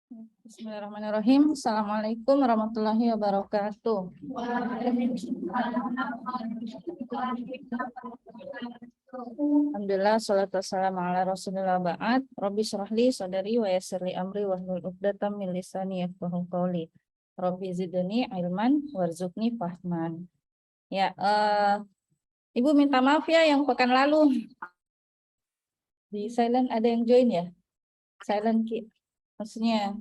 Bismillahirrahmanirrahim. Assalamualaikum warahmatullahi wabarakatuh. Alhamdulillah, salatu wassalamu ala rasulillah ba'd. Rabbi syrahli sadari wa yassirli amri wahlul 'uqdatam min lisani yafqahu qawli. Rabbi zidni ilman warzuqni fahman. Ya, Ibu minta maaf ya yang pekan lalu. Di silent ada yang join ya? Silent Ki. Maksudnya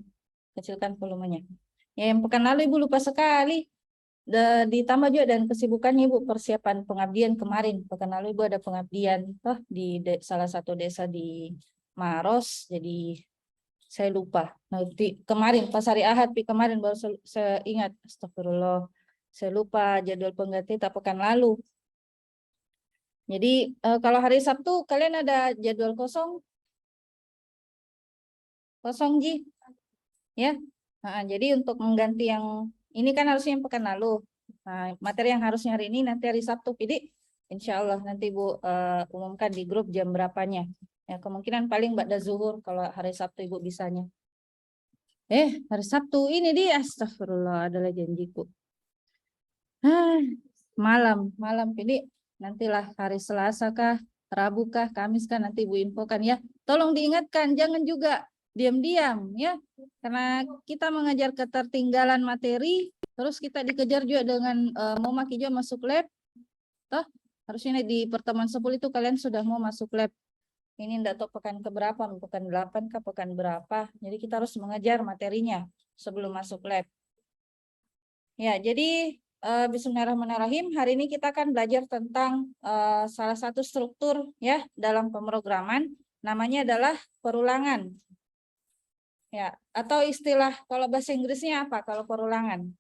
kecilkan volumenya. Ya, yang pekan lalu Ibu lupa sekali. Ditambah juga dan kesibukannya Ibu persiapan pengabdian kemarin. Pekan lalu Ibu ada pengabdian di salah satu desa di Maros. Jadi saya lupa. Nanti kemarin pas hari Ahad kemarin baru saya ingat. Astagfirullah. Saya lupa jadwal pengganti pekan lalu. Jadi kalau hari Sabtu kalian ada jadwal kosong? Kosong Ji? Ya, jadi untuk mengganti yang ini kan harusnya yang pekan lalu. Nah, materi yang harusnya hari ini nanti hari Sabtu. Jadi insya Allah nanti Ibu umumkan di grup jam berapanya. Ya, kemungkinan paling Ba'da zuhur kalau hari Sabtu Ibu bisanya. Hari Sabtu ini dia, astagfirullah, adalah janjiku. Malam. Jadi nantilah hari Selasa kah, Rabu kah, Kamis kah nanti Ibu infokan ya. Tolong diingatkan, jangan juga diam-diam ya, karena kita mengajar ketertinggalan materi, terus kita dikejar juga dengan mau maki juga masuk lab, toh harusnya di pertemuan 10 itu kalian sudah mau masuk lab. Ini enggak tahu pekan keberapa, pekan 8 kah, pekan berapa, jadi kita harus mengejar materinya sebelum masuk lab. Ya, jadi Bismillahirrahmanirrahim. Hari ini kita akan belajar tentang salah satu struktur ya dalam pemrograman, namanya adalah perulangan. Ya, atau istilah kalau bahasa Inggrisnya apa kalau perulangan?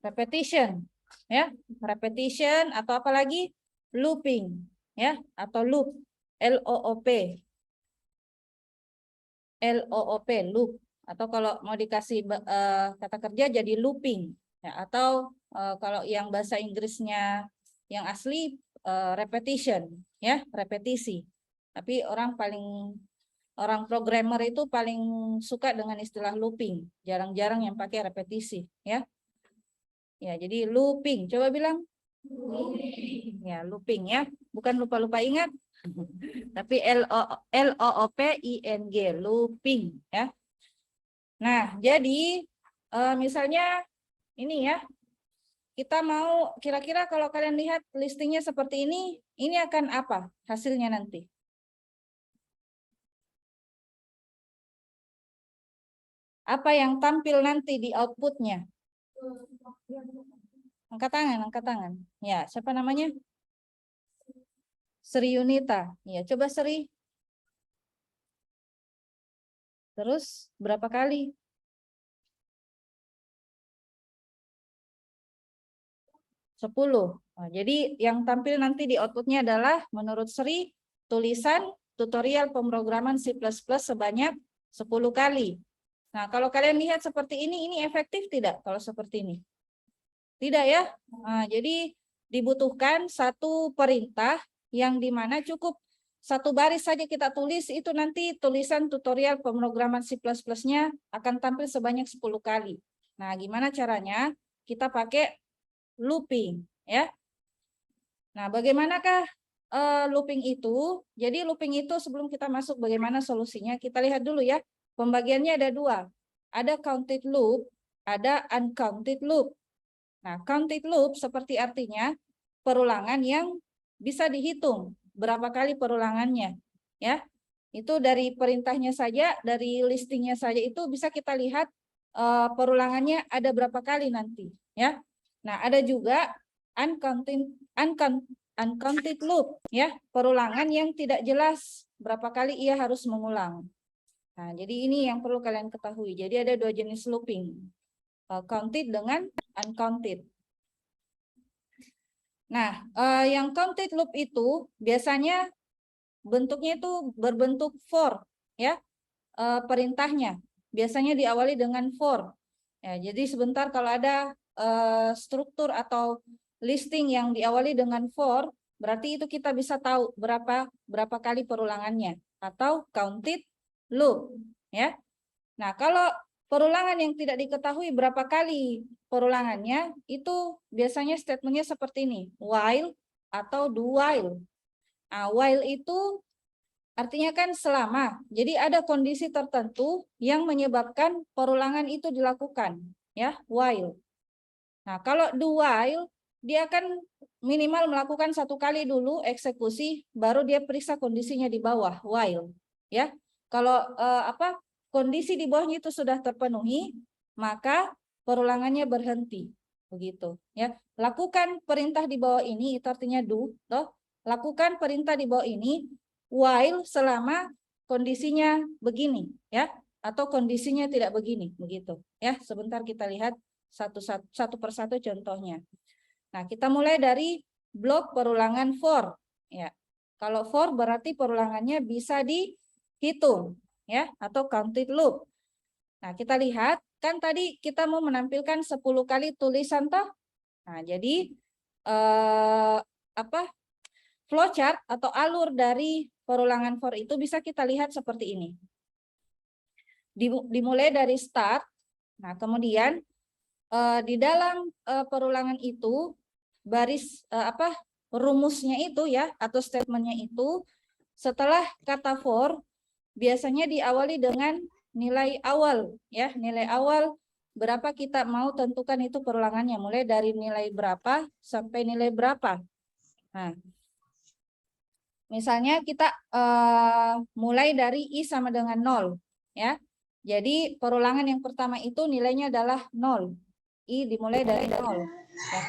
Repetition, ya, repetition atau apa lagi? Looping, ya, atau loop, L-O-O-P, loop. Atau kalau mau dikasih kata kerja jadi looping, ya, atau kalau yang bahasa Inggrisnya yang asli repetition, ya, repetisi. Tapi orang programmer itu paling suka dengan istilah looping, jarang-jarang yang pakai repetisi, ya. Ya, jadi looping. Coba bilang. Looping. Ya, looping ya. Bukan lupa-lupa ingat. Tapi L-O-O-P-I-N-G, looping ya. Nah, jadi misalnya ini ya. Kita mau kira-kira kalau kalian lihat listingnya seperti ini akan apa hasilnya nanti? Apa yang tampil nanti di outputnya? Angkat tangan. Ya, siapa namanya? Sri Yunita. Ya, coba Sri. Terus berapa kali? 10. Nah, jadi yang tampil nanti di outputnya adalah menurut Sri tulisan tutorial pemrograman C++ sebanyak 10 kali. Nah, kalau kalian lihat seperti ini efektif tidak kalau seperti ini? Tidak ya. Nah, jadi dibutuhkan satu perintah yang dimana cukup satu baris saja kita tulis, itu nanti tulisan tutorial pemrograman C++-nya akan tampil sebanyak 10 kali. Nah, gimana caranya? Kita pakai looping ya. Nah, bagaimanakah looping itu? Jadi looping itu sebelum kita masuk bagaimana solusinya, kita lihat dulu ya. Pembagiannya ada dua. Ada counted loop, ada uncounted loop. Nah, counted loop seperti artinya perulangan yang bisa dihitung berapa kali perulangannya ya. Itu dari perintahnya saja, dari listingnya saja itu bisa kita lihat perulangannya ada berapa kali nanti ya. Nah, ada juga uncounted loop ya, perulangan yang tidak jelas berapa kali ia harus mengulang. Nah, jadi ini yang perlu kalian ketahui. Jadi ada dua jenis looping, counted dengan uncounted. Nah, yang counted loop itu biasanya bentuknya itu berbentuk for ya, perintahnya biasanya diawali dengan for. Ya, jadi sebentar kalau ada struktur atau listing yang diawali dengan for, berarti itu kita bisa tahu berapa kali perulangannya atau counted loop, ya. Nah, kalau perulangan yang tidak diketahui berapa kali perulangannya, itu biasanya statementnya seperti ini, while atau do while. Nah, while itu artinya kan selama. Jadi ada kondisi tertentu yang menyebabkan perulangan itu dilakukan, ya, while. Nah, kalau do while dia akan minimal melakukan 1 kali dulu eksekusi, baru dia periksa kondisinya di bawah while, ya. Kalau kondisi di bawahnya itu sudah terpenuhi, maka perulangannya berhenti, begitu, ya. Lakukan perintah di bawah ini, itu artinya do, toh. Lakukan perintah di bawah ini while selama kondisinya begini, ya, atau kondisinya tidak begini, begitu, ya. Sebentar kita lihat satu persatu contohnya. Nah, kita mulai dari blok perulangan for, ya. Kalau for berarti perulangannya bisa dihitung, ya, atau counted loop. Nah, kita lihat kan tadi kita mau menampilkan 10 kali tulisan toh. Nah, jadi flowchart atau alur dari perulangan for itu bisa kita lihat seperti ini. Dimulai dari start. Nah, kemudian di dalam perulangan itu baris rumusnya itu, ya, atau statementnya itu setelah kata for biasanya diawali dengan nilai awal, ya, nilai awal berapa kita mau tentukan itu perulangannya, mulai dari nilai berapa sampai nilai berapa. Nah, misalnya kita mulai dari I sama dengan 0, ya. Jadi perulangan yang pertama itu nilainya adalah 0. I dimulai dari 0. Nah,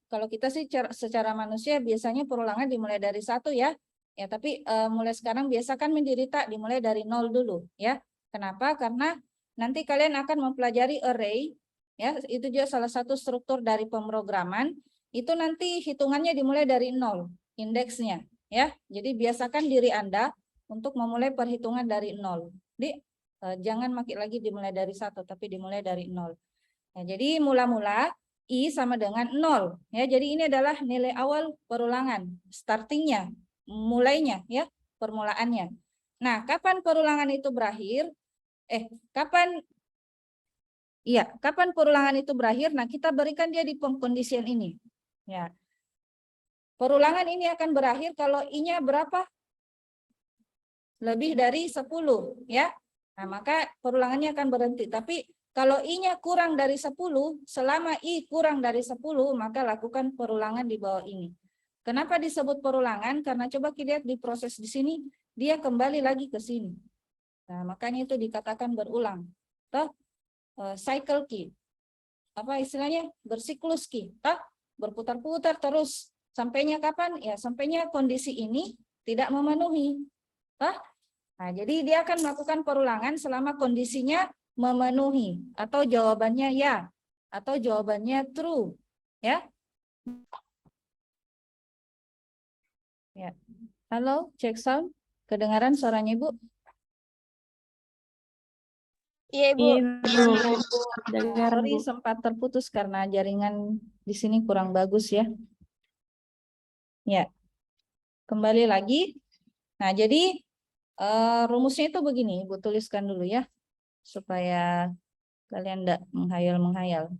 kalau kita sih secara manusia biasanya perulangan dimulai dari 1, ya. Ya, tapi mulai sekarang biasakan menderita dimulai dari 0 dulu, ya. Kenapa? Karena nanti kalian akan mempelajari array, ya. Itu juga salah satu struktur dari pemrograman. Itu nanti hitungannya dimulai dari 0, indeksnya, ya. Jadi biasakan diri Anda untuk memulai perhitungan dari 0. Jadi jangan makin lagi dimulai dari 1, tapi dimulai dari 0. Nah, jadi mula-mula I sama dengan 0, ya. Jadi ini adalah nilai awal perulangan, startingnya, mulainya, ya, permulaannya. Nah, kapan perulangan itu berakhir? Kapan perulangan itu berakhir? Nah, kita berikan dia di pengkondisian ini, ya. Perulangan ini akan berakhir kalau I-nya berapa? Lebih dari 10, ya. Nah, maka perulangannya akan berhenti. Tapi kalau I-nya kurang dari 10, selama I kurang dari 10, maka lakukan perulangan di bawah ini. Kenapa disebut perulangan? Karena coba kita lihat di proses di sini, dia kembali lagi ke sini. Nah, makanya itu dikatakan berulang. Toh, cycle key. Apa istilahnya? Bersiklus key. Toh, berputar-putar terus. Sampainya kapan? Ya, sampainya kondisi ini tidak memenuhi. Toh? Nah, jadi dia akan melakukan perulangan selama kondisinya memenuhi, atau jawabannya ya, atau jawabannya true, ya. Ya. Halo, cek sound. Kedengaran suaranya, Ibu? Iya, Ibu. Sorry, sempat terputus karena jaringan di sini kurang bagus, ya. Ya. Kembali lagi. Nah, jadi rumusnya itu begini, Ibu tuliskan dulu, ya, supaya kalian tidak menghayal-menghayal.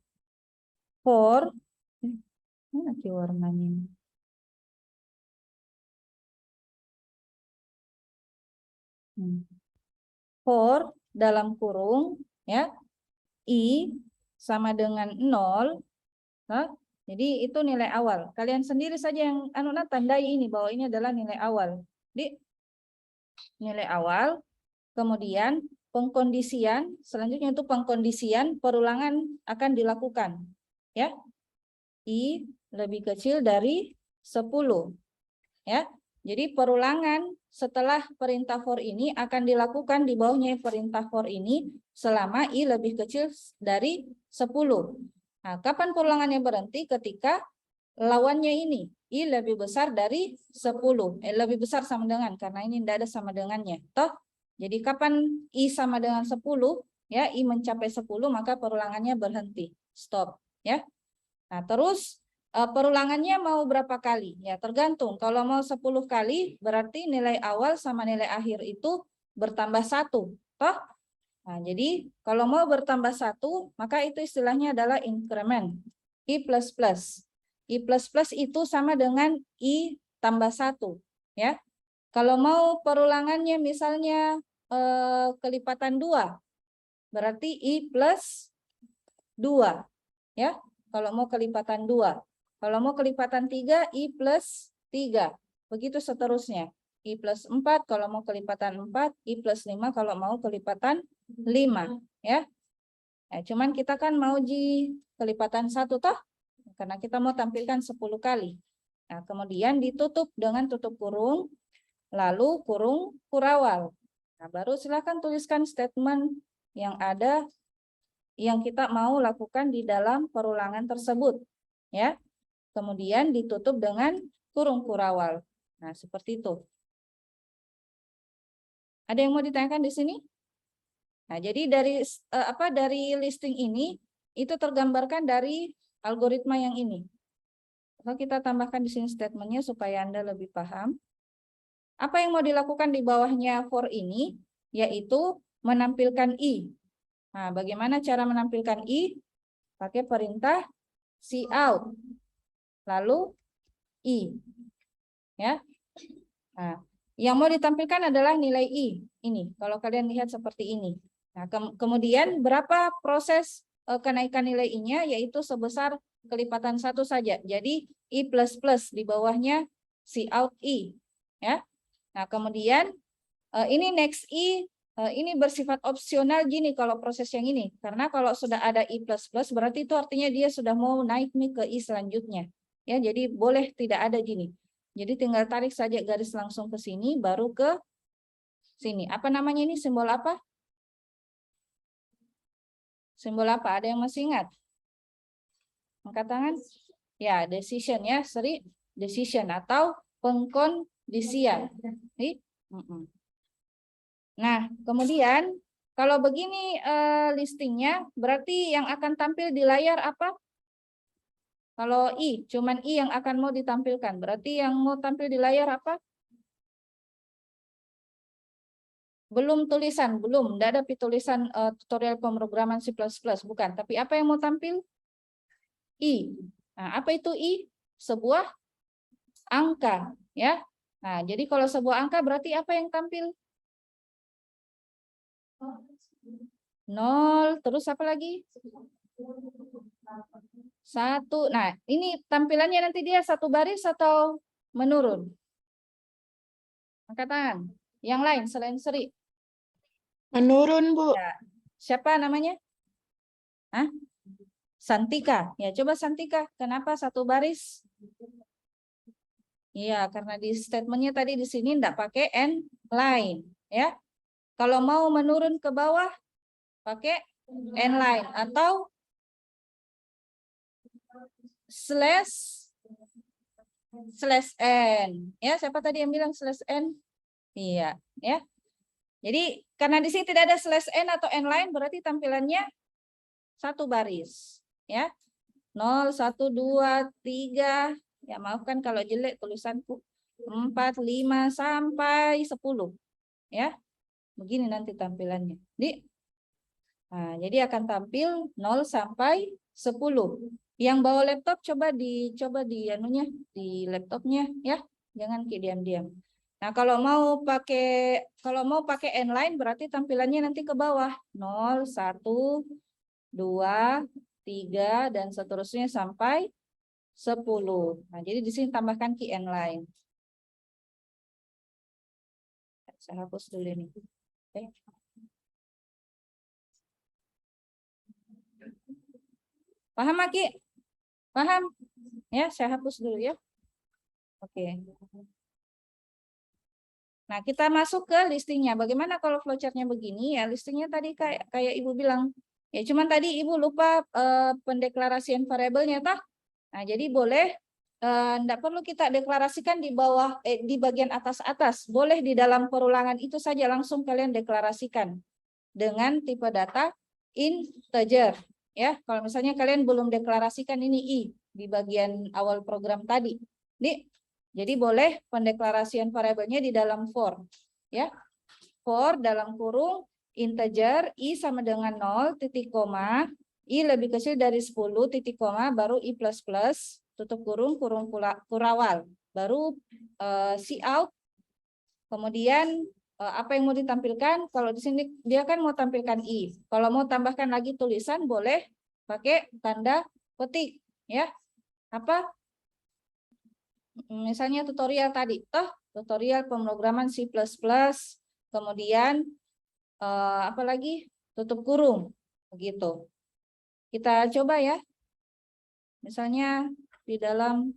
For, mana warnanya? For dalam kurung, ya, I sama dengan 0. Nah, jadi itu nilai awal. Kalian sendiri saja yang tandai ini bahwa ini adalah nilai awal. Di nilai awal, kemudian pengkondisian, selanjutnya itu pengkondisian perulangan akan dilakukan, ya. I lebih kecil dari 10, ya. Jadi perulangan setelah perintah for ini akan dilakukan di bawahnya perintah for ini selama I lebih kecil dari 10. Nah, kapan perulangannya berhenti? Ketika lawannya ini I lebih besar dari 10. Lebih besar sama dengan, karena ini tidak ada sama dengannya. Toh, jadi kapan I sama dengan 10, ya, I mencapai 10, maka perulangannya berhenti. Stop, ya. Nah, terus Perulangannya mau berapa kali? Ya tergantung. Kalau mau 10 kali berarti nilai awal sama nilai akhir itu bertambah 1. Toh? Nah, jadi kalau mau bertambah 1, maka itu istilahnya adalah increment. I++. I++ itu sama dengan I tambah 1. Ya. Kalau mau perulangannya misalnya kelipatan 2, berarti I plus 2. Ya. Kalau mau kelipatan 2. Kalau mau kelipatan 3, I plus 3. Begitu seterusnya. I plus 4 kalau mau kelipatan 4, I plus 5 kalau mau kelipatan 5. Ya. Nah, cuman kita kan mau kelipatan 1 toh? Karena kita mau tampilkan 10 kali. Nah, kemudian ditutup dengan tutup kurung, lalu kurung kurawal. Nah, baru silakan tuliskan statement yang ada yang kita mau lakukan di dalam perulangan tersebut. Ya. Kemudian ditutup dengan kurung kurawal. Nah, seperti itu. Ada yang mau ditanyakan di sini? Nah, jadi dari listing ini itu tergambarkan dari algoritma yang ini. Kalau kita tambahkan di sini statementnya supaya Anda lebih paham. Apa yang mau dilakukan di bawahnya for ini? Yaitu menampilkan I. Nah, bagaimana cara menampilkan I? Pakai perintah cout. Lalu I. Ya. Nah, yang mau ditampilkan adalah nilai I. Ini, kalau kalian lihat seperti ini. Nah, kemudian berapa proses kenaikan nilai I-nya? Yaitu sebesar kelipatan 1 saja. Jadi I++ di bawahnya cout I. Ya. Nah, kemudian ini next I, ini bersifat opsional gini kalau proses yang ini. Karena kalau sudah ada I++, berarti itu artinya dia sudah mau naik nih ke I selanjutnya. Ya, jadi boleh tidak ada gini. Jadi tinggal tarik saja garis langsung ke sini, baru ke sini. Apa namanya ini? Simbol apa? Simbol apa? Ada yang masih ingat? Angkat tangan. Ya, decision ya, seri decision atau pengkondisian. Nah, kemudian kalau begini listingnya, berarti yang akan tampil di layar apa? Kalau I, cuman I yang akan mau ditampilkan. Berarti yang mau tampil di layar apa? Belum tulisan, belum. Tidak ada tulisan tutorial pemrograman C++, bukan. Tapi apa yang mau tampil? I. Nah, apa itu I? Sebuah angka, ya. Nah, jadi kalau sebuah angka berarti apa yang tampil? 0, terus apa lagi? 1. Nah, ini tampilannya nanti dia satu baris atau menurun? Angkat tangan. Yang lain selain Sri. Menurun, Bu. Ya. Siapa namanya? Hah? Santika. Ya, coba Santika. Kenapa satu baris? Iya, karena di statementnya tadi di sini enggak pakai n line, ya. Kalau mau menurun ke bawah, pakai n line atau slash n. Ya, siapa tadi yang bilang slash n? Iya, ya. Jadi karena di sini tidak ada slash n atau n line, berarti tampilannya satu baris, ya. 0, 1, 2, 3. Ya, maafkan kalau jelek tulisanku. 4, 5 sampai 10. Ya. Begini nanti tampilannya. Jadi akan tampil 0 sampai 10. Yang bawa laptop coba di anunya, di laptopnya ya. Jangan kayak diam-diam. Nah, kalau mau pakai n line berarti tampilannya nanti ke bawah 0, 1, 2, 3 dan seterusnya sampai 10. Nah, jadi di sini tambahkan key n line. Saya hapus dulu ini. Oke. Paham, Maki? Paham? Ya, saya hapus dulu ya. Oke. Nah, kita masuk ke listingnya. Bagaimana kalau flowchartnya begini? Ya, listingnya tadi kayak Ibu bilang. Ya, cuman tadi Ibu lupa pendeklarasian variabelnya, toh? Nah, jadi boleh enggak perlu kita deklarasikan di bawah di bagian atas-atas. Boleh di dalam perulangan itu saja langsung kalian deklarasikan dengan tipe data integer. Ya, kalau misalnya kalian belum deklarasikan ini I, di bagian awal program tadi. Jadi boleh pendeklarasian variabelnya di dalam for, ya. For dalam kurung integer i sama dengan 0 titik koma, i lebih kecil dari 10 titik koma, baru i plus plus tutup kurung kurawal, baru cout. Kemudian apa yang mau ditampilkan? Kalau di sini dia kan mau tampilkan i. Kalau mau tambahkan lagi tulisan boleh pakai tanda petik, ya. Apa? Misalnya tutorial tadi, tutorial pemrograman C++, kemudian apa lagi? Tutup kurung, begitu. Kita coba ya. Misalnya di dalam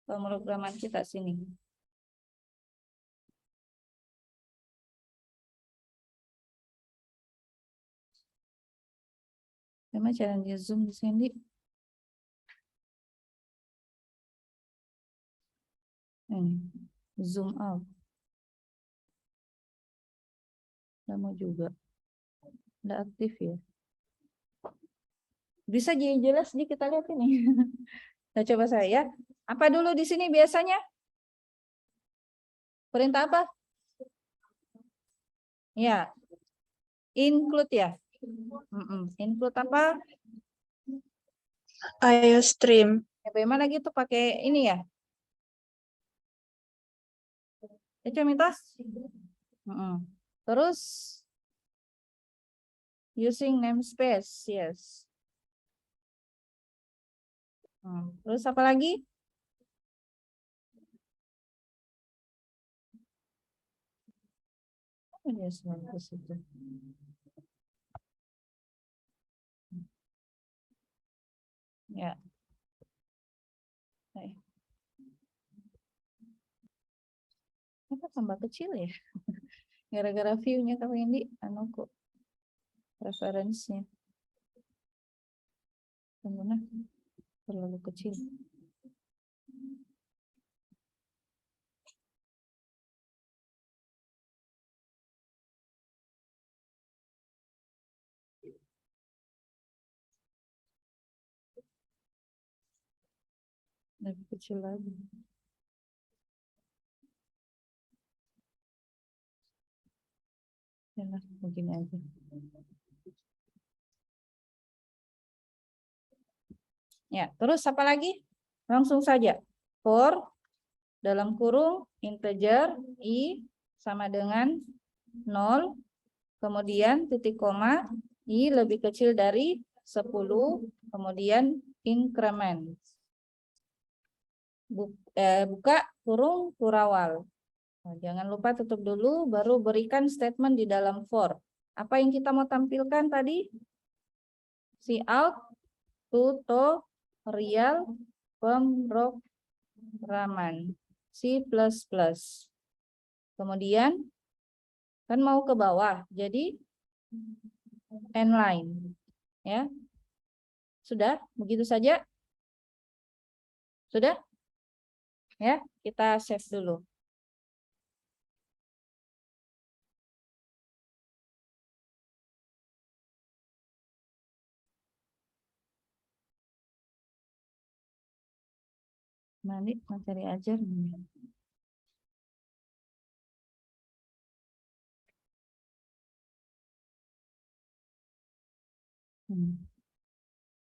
pemrograman kita sini. Gimana cara dia zoom di sini? Ini, zoom out. Nggak mau juga. Nggak aktif ya. Bisa jadi jelas nih kita lihat ini. Nah, coba saya. Apa dulu di sini biasanya? Perintah apa? Ya. Include ya. Include apa? IOStream. Ya, bagaimana gitu pakai ini ya? Coba terus using namespace, yes. Terus apa lagi? Yes, bagus itu. Ya. Apa tambah kecil ya? Gara-gara view-nya kalau ini anu kok referensinya. Mana? Terlalu kecil. Lebih kecil lagi. Ya, begini aja. Ya, terus apa lagi? Langsung saja. For dalam kurung integer i sama dengan 0, kemudian titik koma, i lebih kecil dari 10, kemudian increment. Buka kurung kurawal. Nah, jangan lupa tutup dulu, baru berikan statement di dalam for. Apa yang kita mau tampilkan tadi? Cout tutorial pemrograman C++. Kemudian kan mau ke bawah, jadi end-line. Ya. Sudah? Begitu saja? Sudah? Ya, kita save dulu. Nanti materi ajar.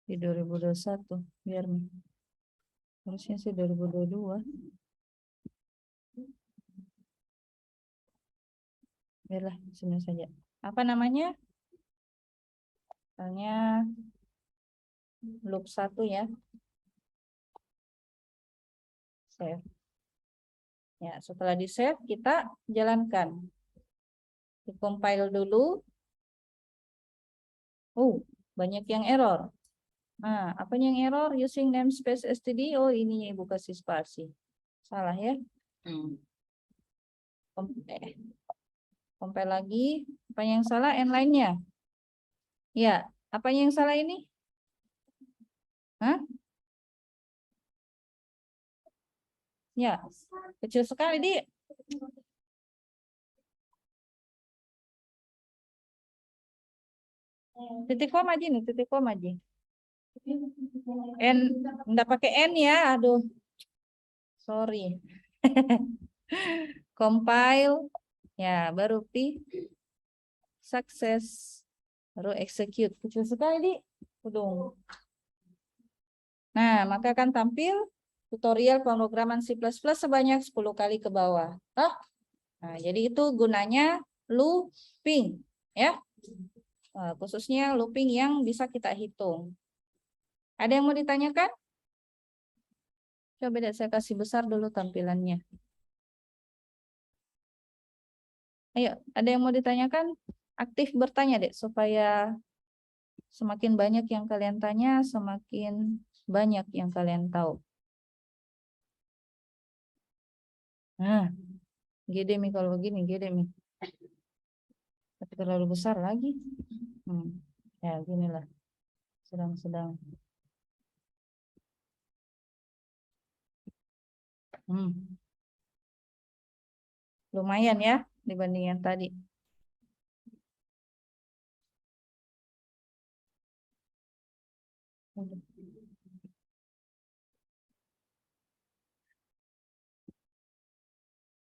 Di 2021 biar nih. Harusnya sih 2022. Biarlah sini saja. Apa namanya? Misalnya loop 1 ya. Save. Ya, setelah di save kita jalankan. Di-compile dulu. Banyak yang error. Nah, apa yang error? Using namespace std. Oh, ini bukan si spasi. Salah ya. Compile lagi. Apa yang salah? End-line-nya. Ya, apa yang salah ini? Hah? Ya, kecil sekali di. Titik koma aja nih, titik koma aja. N, enggak pakai N ya, aduh. Sorry. Compile, ya baru P, sukses, baru execute. Kecil sekali, Di. Udung. Nah, maka akan tampil tutorial pemrograman C++ sebanyak 10 kali ke bawah. Toh? Nah, jadi itu gunanya looping, ya. Khususnya looping yang bisa kita hitung. Ada yang mau ditanyakan? Coba deh saya kasih besar dulu tampilannya. Ayo, ada yang mau ditanyakan? Aktif bertanya deh, supaya semakin banyak yang kalian tanya, semakin banyak yang kalian tahu. Nah, gede nih kalau begini, gede nih. Tapi terlalu besar lagi. Ya, ginilah. Sedang-sedang. Lumayan ya, dibanding yang tadi.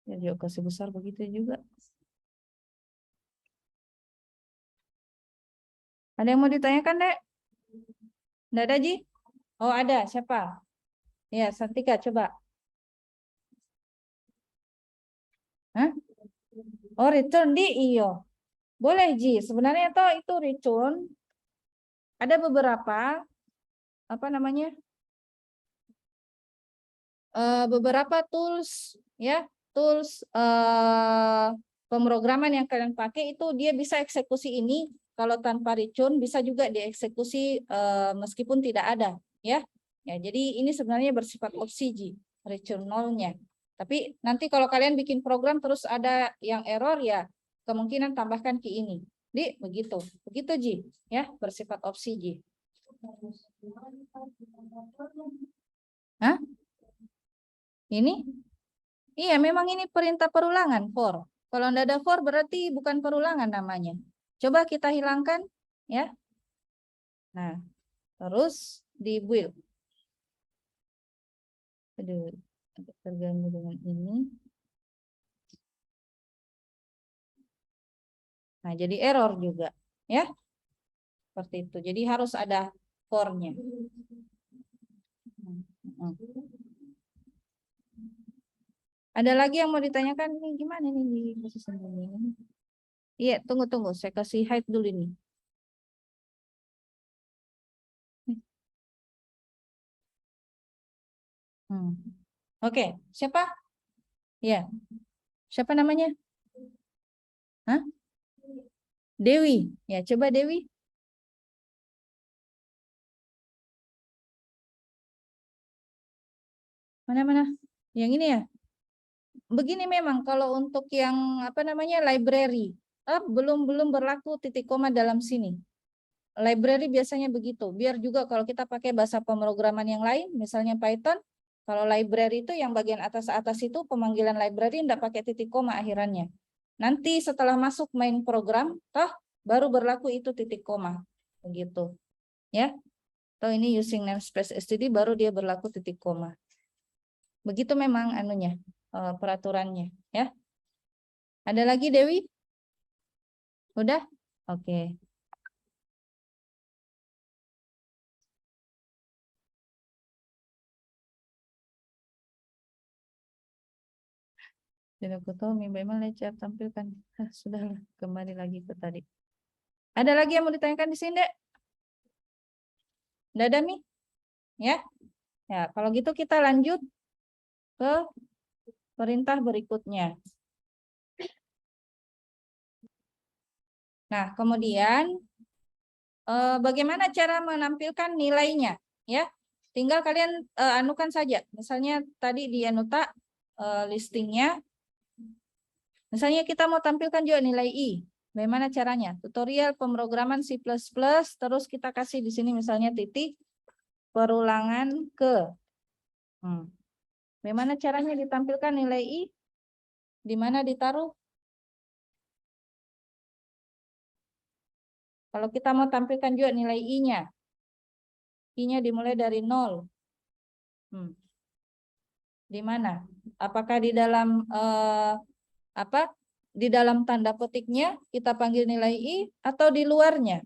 Ya, juga kasih besar begitu juga. Ada yang mau ditanyakan, Dek? Nggak ada, Ji? Oh, ada. Siapa? Ya, Santika, coba. Hah? Oh, return di iyo. Boleh, Ji. Sebenarnya toh itu return. Ada beberapa, apa namanya? Beberapa tools, ya. Tools pemrograman yang kalian pakai itu dia bisa eksekusi ini. Kalau tanpa return bisa juga dieksekusi meskipun tidak ada, ya. Ya, jadi ini sebenarnya bersifat opsi, Ji, return nolnya. Tapi nanti kalau kalian bikin program terus ada yang error, ya kemungkinan tambahkan key ini. Di begitu. Begitu, Ji, ya, bersifat opsi, Ji. Hah? Ini? Iya, memang ini perintah perulangan for. Kalau tidak ada for berarti bukan perulangan namanya. Coba kita hilangkan, ya. Nah, terus di build. Aduh, terganggu dengan ini. Nah, jadi error juga, ya. Seperti itu. Jadi harus ada for-nya. Ada lagi yang mau ditanyakan nih, gimana nih di posisi ini? Iya, tunggu. Saya kasih hide dulu ini. Oke, siapa? Ya, siapa namanya? Hah? Dewi. Ya, coba Dewi. Mana? Yang ini ya? Begini memang kalau untuk yang apa namanya library, belum berlaku titik koma dalam sini. Library biasanya begitu. Biar juga kalau kita pakai bahasa pemrograman yang lain, misalnya Python, kalau library itu yang bagian atas itu pemanggilan library tidak pakai titik koma akhirannya. Nanti setelah masuk main program, baru berlaku itu titik koma. Begitu. Ya. Atau ini using namespace std baru dia berlaku titik koma. Begitu memang anunya, peraturannya, ya. Ada lagi Dewi? Udah? Oke. Tidak aku tahu memang lecet tampilkan. Sudahlah, kembali lagi ke tadi. Ada lagi yang mau ditanyakan di sini, Dek? Nggak ada, Mi? Ya? Ya, kalau gitu kita lanjut ke perintah berikutnya. Nah, kemudian bagaimana cara menampilkan nilainya? Ya, tinggal kalian anukan saja. Misalnya tadi di Anuta listingnya, misalnya kita mau tampilkan juga nilai I. Bagaimana caranya? Tutorial pemrograman C++, terus kita kasih di sini misalnya titik perulangan ke. Bagaimana caranya ditampilkan nilai I? Di mana ditaruh? Kalau kita mau tampilkan juga nilai I-nya. I-nya dimulai dari 0. Di mana? Apakah di dalam di dalam tanda petiknya kita panggil nilai I atau di luarnya?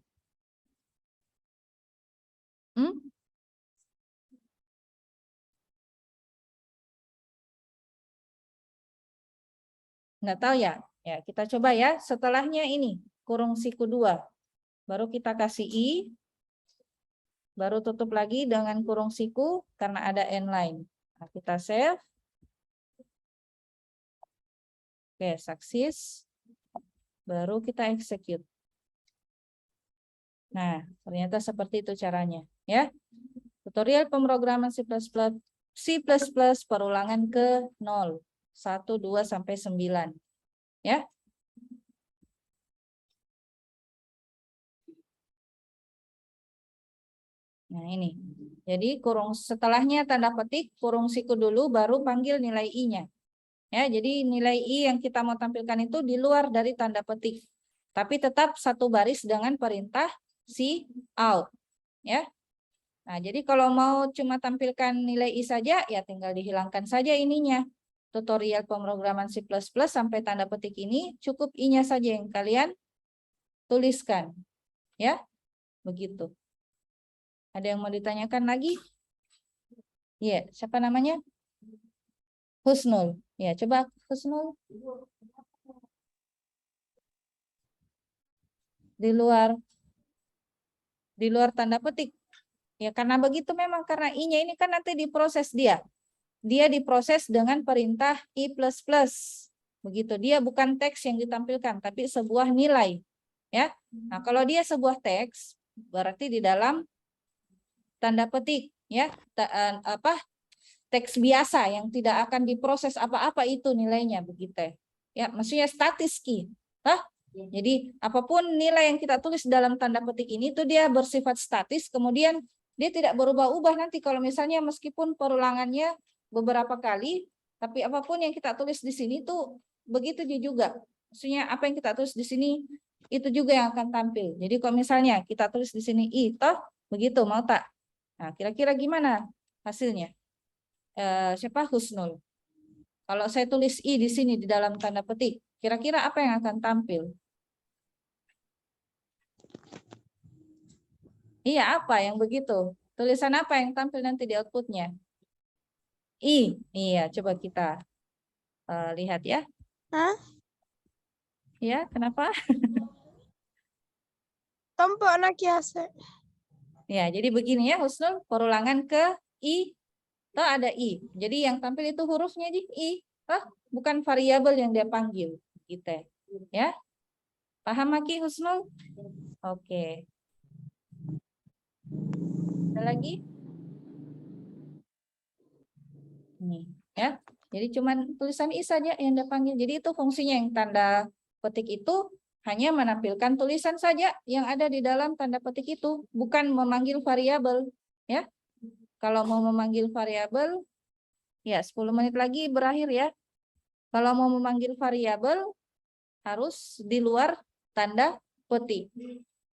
Nggak tahu ya? Ya, kita coba ya. Setelahnya ini, kurung siku 2. Baru kita kasih I. Baru tutup lagi dengan kurung siku karena ada N line. Nah, kita save. Oke, sukses. Baru kita execute. Nah, ternyata seperti itu caranya. Ya. Tutorial pemrograman C++ perulangan ke 0. 1, 2, sampai 9. Ya. Nah, ini. Jadi kurung setelahnya tanda petik, kurung siku dulu, baru panggil nilai I-nya. Ya, jadi nilai I yang kita mau tampilkan itu di luar dari tanda petik. Tapi tetap satu baris dengan perintah cout. Ya. Nah, jadi kalau mau cuma tampilkan nilai I saja, ya tinggal dihilangkan saja ininya. Tutorial pemrograman C++ sampai tanda petik ini cukup I-nya saja yang kalian tuliskan. Ya, begitu. Ada yang mau ditanyakan lagi? Iya, siapa namanya? Husnul. Ya, coba Husnul. Di luar tanda petik. Ya, karena begitu memang karena I-nya ini kan nanti diproses dia. Dia diproses dengan perintah I++. Begitu, dia bukan teks yang ditampilkan, tapi sebuah nilai. Ya. Nah, kalau dia sebuah teks, berarti di dalam tanda petik, ya. Teks biasa yang tidak akan diproses apa-apa itu nilainya begitu. Ya, maksudnya statis key. Jadi apapun nilai yang kita tulis dalam tanda petik ini itu dia bersifat statis, kemudian dia tidak berubah-ubah nanti kalau misalnya meskipun perulangannya beberapa kali, tapi apapun yang kita tulis di sini tuh begitu juga. Maksudnya apa yang kita tulis di sini itu juga yang akan tampil. Jadi kalau misalnya kita tulis di sini I, toh begitu mau tak? Nah, kira-kira gimana hasilnya? Siapa Husnul? Kalau saya tulis I di sini di dalam tanda petik, kira-kira apa yang akan tampil? Iya, apa yang begitu? Tulisan apa yang tampil nanti di outputnya? I. Iya, coba kita lihat ya. Hah? Ya, kenapa? Tampak anak kiasa. Ya, jadi begini ya, Husnul, perulangan ke I. Toh ada I. Jadi yang tampil itu hurufnya di I. Toh bukan variabel yang dia panggil. Gitu ya. Paham Maki Husnul? Oke. Ada lagi? Nih, ya. Jadi cuman tulisan I saja yang dia panggil. Jadi itu fungsinya yang tanda petik itu hanya menampilkan tulisan saja yang ada di dalam tanda petik itu, bukan memanggil variabel, ya. Kalau mau memanggil variabel, ya 10 menit lagi berakhir ya. Kalau mau memanggil variabel harus di luar tanda petik,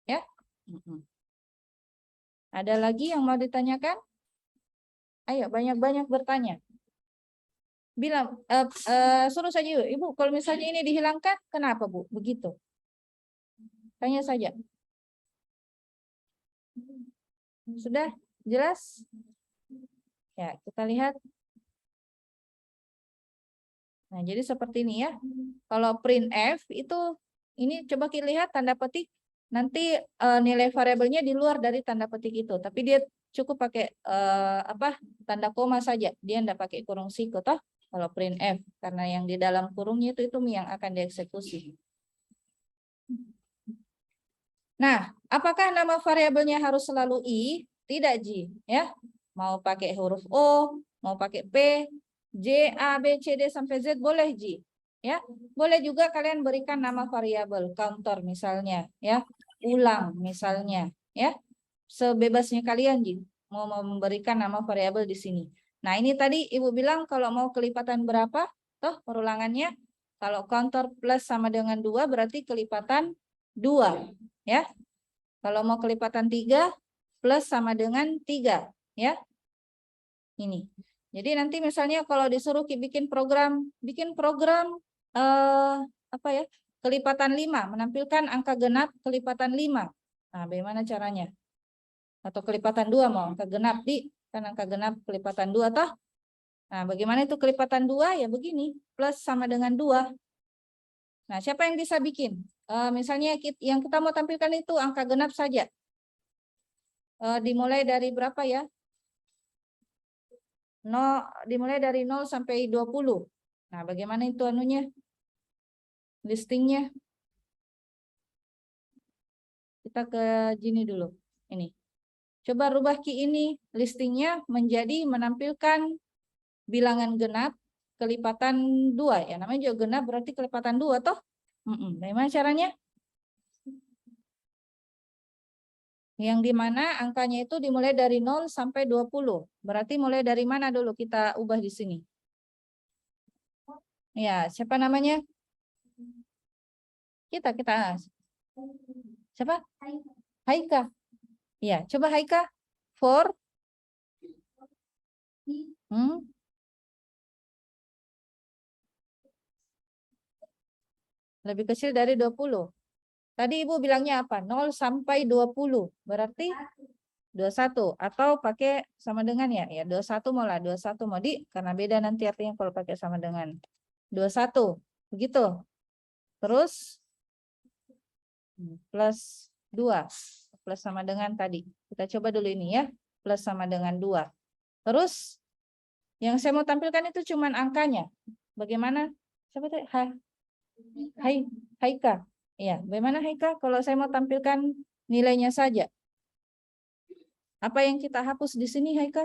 ya. Ada lagi yang mau ditanyakan? Ayo banyak-banyak bertanya. Bilang suruh saja Ibu, kalau misalnya ini dihilangkan, kenapa Bu? Begitu. Tanya saja. Sudah jelas? Ya, kita lihat. Nah, jadi seperti ini ya. Kalau printf itu, ini coba kita lihat tanda petik, nanti nilai variabelnya di luar dari tanda petik itu. Tapi dia cukup pakai tanda koma saja. Dia tidak pakai kurung siku toh. Kalau printf, karena yang di dalam kurungnya itu yang akan dieksekusi. Nah, apakah nama variabelnya harus selalu I? Tidak, Ji. Ya, mau pakai huruf O, mau pakai P, J, A, B, C, D sampai Z boleh, Ji. Ya, boleh juga kalian berikan nama variabel, counter misalnya, ya, ulang misalnya, ya, sebebasnya kalian, Ji. Mau memberikan nama variabel di sini. Nah, ini tadi Ibu bilang kalau mau kelipatan berapa, toh perulangannya, kalau counter plus sama dengan 2 berarti kelipatan 2. Ya, kalau mau kelipatan 3 plus sama dengan 3, ya. Ini. Jadi nanti misalnya kalau disuruh bikin program apa ya? Kelipatan 5, menampilkan angka genap kelipatan 5. Nah, bagaimana caranya? Atau kelipatan 2 mau angka genap kan angka genap kelipatan 2 toh? Nah, bagaimana itu kelipatan 2? Ya begini, plus sama dengan 2. Nah, siapa yang bisa bikin? Misalnya yang kita mau tampilkan itu angka genap saja. Dimulai dari berapa ya? Dimulai dari 0 sampai 20. Nah, bagaimana itu anunya? Listingnya. Kita ke gini dulu. Ini. Coba rubah key ini listingnya menjadi menampilkan bilangan genap kelipatan 2 ya. Namanya juga genap berarti kelipatan 2 toh? Bagaimana caranya? Yang dimana angkanya itu dimulai dari 0 sampai 20. Berarti mulai dari mana dulu kita ubah di sini? Ya, siapa namanya? Kita. Siapa? Haika. Ya, coba Haika. 4. Lebih kecil dari 20. Tadi Ibu bilangnya apa? 0 sampai 20. Berarti 21. Atau pakai sama dengan ya? Ya, 21 mau lah. 21 mau karena beda nanti artinya kalau pakai sama dengan. 21. Begitu. Terus plus 2. Plus sama dengan tadi. Kita coba dulu ini ya. Plus sama dengan 2. Terus yang saya mau tampilkan itu cuman angkanya. Bagaimana? Siapa tadi? Haika. Ya, bagaimana Haika? Kalau saya mau tampilkan nilainya saja. Apa yang kita hapus di sini, Haika?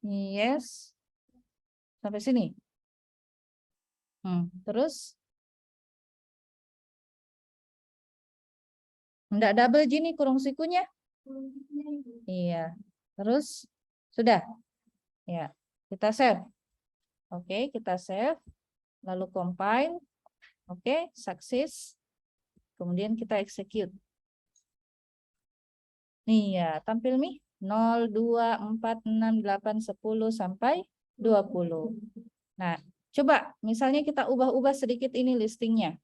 Yes. Sampai sini. Terus? Enggak double gini kurung sikunya? Iya. Terus? Sudah? Ya. Kita save. Oke, kita save. Lalu compile. Oke, sukses. Kemudian kita execute. Nih ya, tampil nih 0, 2, 4, 6, 8, 10 sampai 20. Nah, coba misalnya kita ubah-ubah sedikit ini listingnya.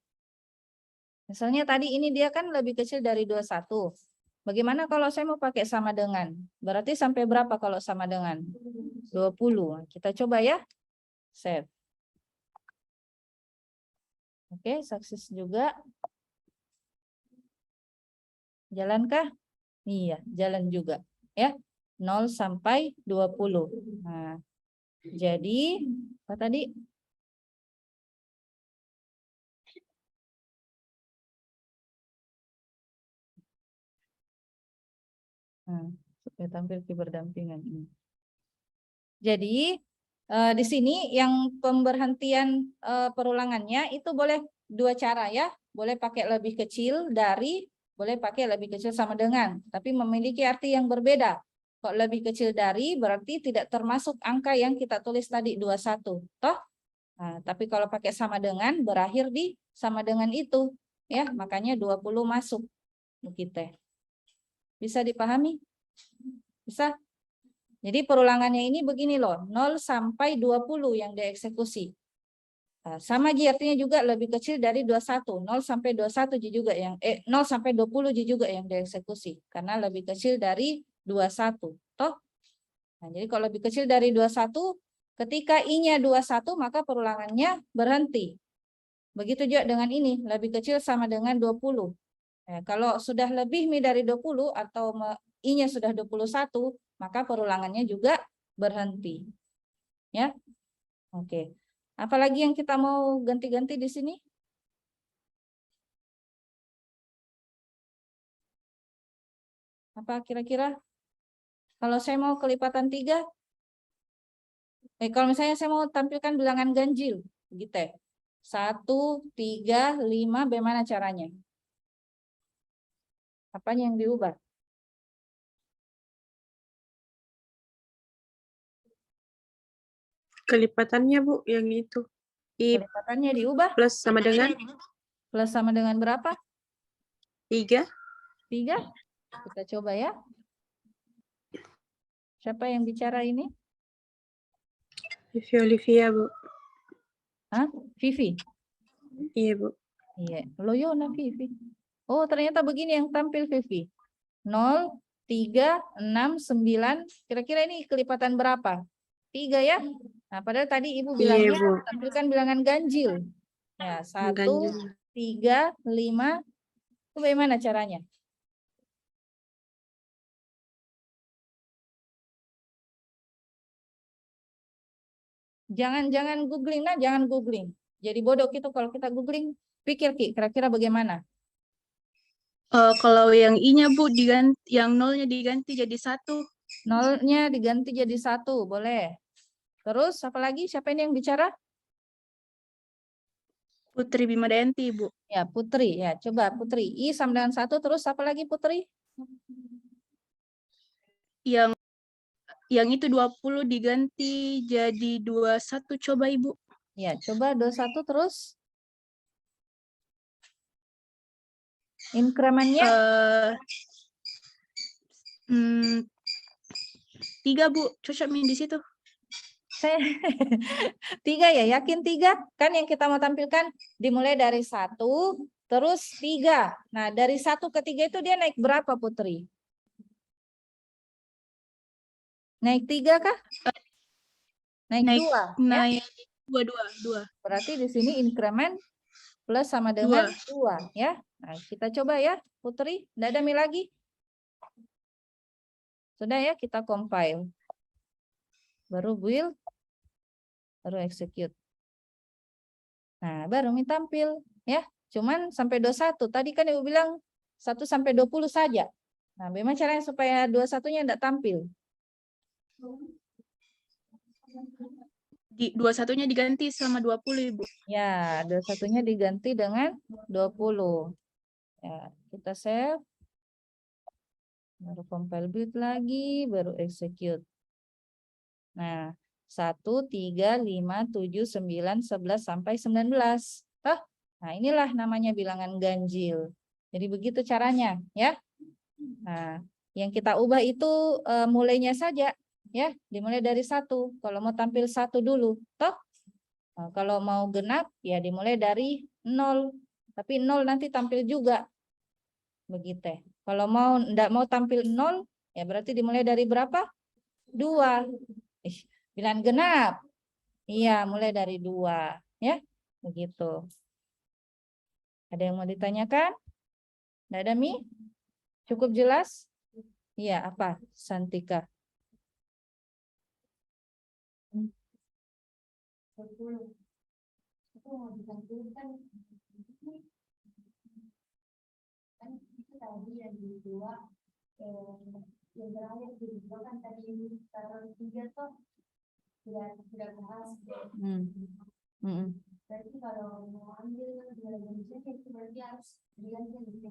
Misalnya tadi ini dia kan lebih kecil dari 21. Bagaimana kalau saya mau pakai sama dengan? Berarti sampai berapa kalau sama dengan? 20. Kita coba ya. Save. Oke, sukses juga. Jalankah? Iya, jalan juga. Ya, 0 sampai 20. Nah, jadi, apa tadi? Supaya tampil berdampingan ini. Jadi, di sini yang pemberhentian perulangannya itu boleh 2 cara ya. Boleh pakai lebih kecil dari, boleh pakai lebih kecil sama dengan. Tapi memiliki arti yang berbeda. Kok lebih kecil dari berarti tidak termasuk angka yang kita tulis tadi 21. Toh? Nah, tapi kalau pakai sama dengan berakhir di sama dengan itu. Ya, makanya 20 masuk. Begitu. Bisa dipahami? Bisa? Jadi perulangannya ini begini loh, 0 sampai 20 yang dieksekusi. Nah, sama artinya juga lebih kecil dari 21. 0 sampai 21 juga yang 0 sampai 20 juga yang dieksekusi karena lebih kecil dari 21. Toh? Nah, jadi kalau lebih kecil dari 21, ketika I-nya 21 maka perulangannya berhenti. Begitu juga dengan ini, lebih kecil sama dengan 20. Nah, kalau sudah lebih dari 20 atau I-nya sudah 21, maka perulangannya juga berhenti. Ya. Oke. Apalagi yang kita mau ganti-ganti di sini? Apa kira-kira? Kalau saya mau kelipatan 3, kalau misalnya saya mau tampilkan bilangan ganjil, gitu ya. 1, 3, 5, bagaimana caranya? Apanya yang diubah? Kelipatannya, Bu, yang itu. Kelipatannya diubah? Plus sama dengan? Plus sama dengan berapa? 3. 3. Kita coba ya. Siapa yang bicara ini? Vivi Olivia, Bu. Hah? Vivi? Iya, Bu. Iya, Loyona Vivi. Oh, ternyata begini yang tampil Vivi. 0, 3, 6, 9. Kira-kira ini kelipatan berapa? 3 ya? Nah, padahal tadi Ibu Iya, bilangnya Bu. tampilkan bilangan ganjil. Ya, 1, Ganjil. 3, 5. Itu bagaimana caranya? Jangan googling, nah, jangan googling. Jadi bodoh gitu kalau kita googling. Pikir Ki, kira-kira bagaimana? Kalau yang I-nya, Bu, diganti, yang nolnya diganti jadi 1. 0-nya diganti jadi 1, boleh. Terus apa lagi? Siapa ini yang bicara? Putri Bimadanti, Bu. Ya, Putri. Ya, coba Putri. I sama dengan 1, terus apa lagi Putri? Yang itu 20 diganti jadi 21, coba Ibu. Ya, coba 21 terus. Inkremennya Eh 3, Bu. Cocok Min di situ. saya 3 ya, yakin 3? Kan yang kita mau tampilkan dimulai dari 1, terus 3. Nah, dari 1 ke 3 itu dia naik berapa, Putri? Naik 3 kah? Naik 2, ya? Naik 2. Berarti di sini inkremen plus sama dengan 2, ya. Nah, kita coba ya, Putri. Nggak ada Mi lagi? Sudah ya, kita compile. Baru build, baru execute. Nah, baru Mi tampil, ya. Cuman sampai 21. Tadi kan Ibu bilang 1 sampai 20 saja. Nah, bagaimana caranya supaya 21-nya tidak tampil? 21-nya diganti sama 20, Ibu. Ya, 21-nya diganti dengan 20. Ya, kita save. Baru compile build lagi, baru execute. Nah, 1, 3, 5, 7, 9, 11, sampai 19. Toh? Nah, inilah namanya bilangan ganjil. Jadi begitu caranya, ya. Nah, yang kita ubah itu mulainya saja, ya. Dimulai dari 1. Kalau mau tampil 1 dulu, toh. Nah, kalau mau genap, ya dimulai dari 0. Tapi 0 nanti tampil juga. Begitu. Kalau enggak mau tampil 0, ya berarti dimulai dari berapa? 2. Bilangan genap. Iya, mulai dari 2. Ya, begitu. Ada yang mau ditanyakan? Tidak ada, Mi? Cukup jelas? Iya, apa, Santika? Yang terakhir di kan tadi taruh 3 tuh sudah bahas. Berarti kalau mau ambil 2 itu berarti harus diganti